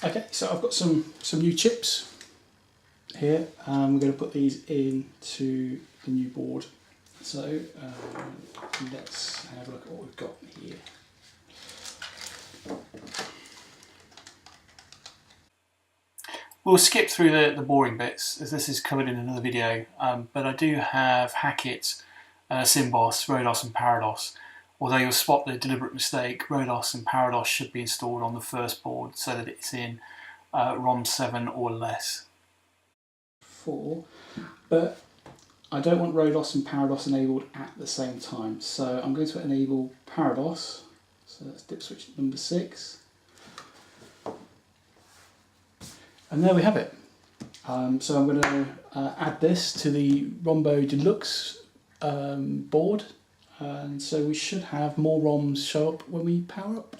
Okay, so I've got some new chips here. We're going to put these into the new board. So let's have a look at what we've got here. We'll skip through the boring bits as this is covered in another video, but I do have Hackett, Symboss, Rodos and Parados. Although you'll spot the deliberate mistake, Rodos and Parados should be installed on the first board so that it's in ROM 7 or less. 4, but I don't want Rodos and Parados enabled at the same time, so I'm going to enable Parados, so that's dip switch number 6. And there we have it. So I'm going to add this to the ROMBO Deluxe board, and so we should have more ROMs show up when we power up.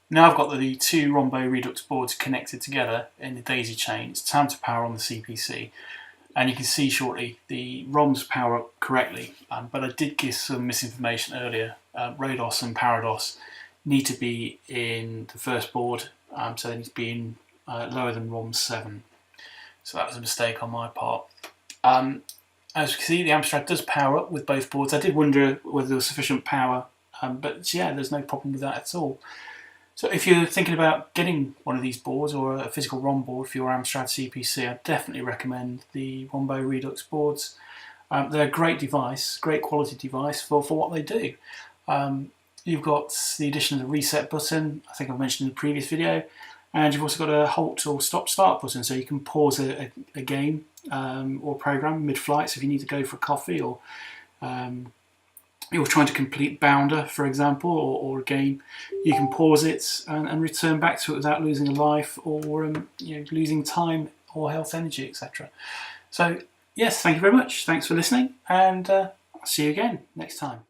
Now I've got the two ROMBO Redux boards connected together in the daisy chain, it's time to power on the CPC. And you can see shortly the ROMs power up correctly, but I did give some misinformation earlier. Rodos and Parados need to be in the first board, so they need to be in lower than ROM 7. So that was a mistake on my part. As you can see, the Amstrad does power up with both boards. I did wonder whether there was sufficient power, but yeah, there's no problem with that at all. So if you're thinking about getting one of these boards or a physical ROM board for your Amstrad CPC, I definitely recommend the ROMBO Redux boards. They're a great device, great quality device for what they do. You've got the addition of the reset button, I think I've mentioned in the previous video, and you've also got a halt or stop start button, so you can pause a game or program mid-flight. So if you need to go for a coffee, or you're trying to complete Bounder, for example, or a game, you can pause it and return back to it without losing a life or losing time or health, energy, etc. So yes, thank you very much. Thanks for listening, and I'll see you again next time.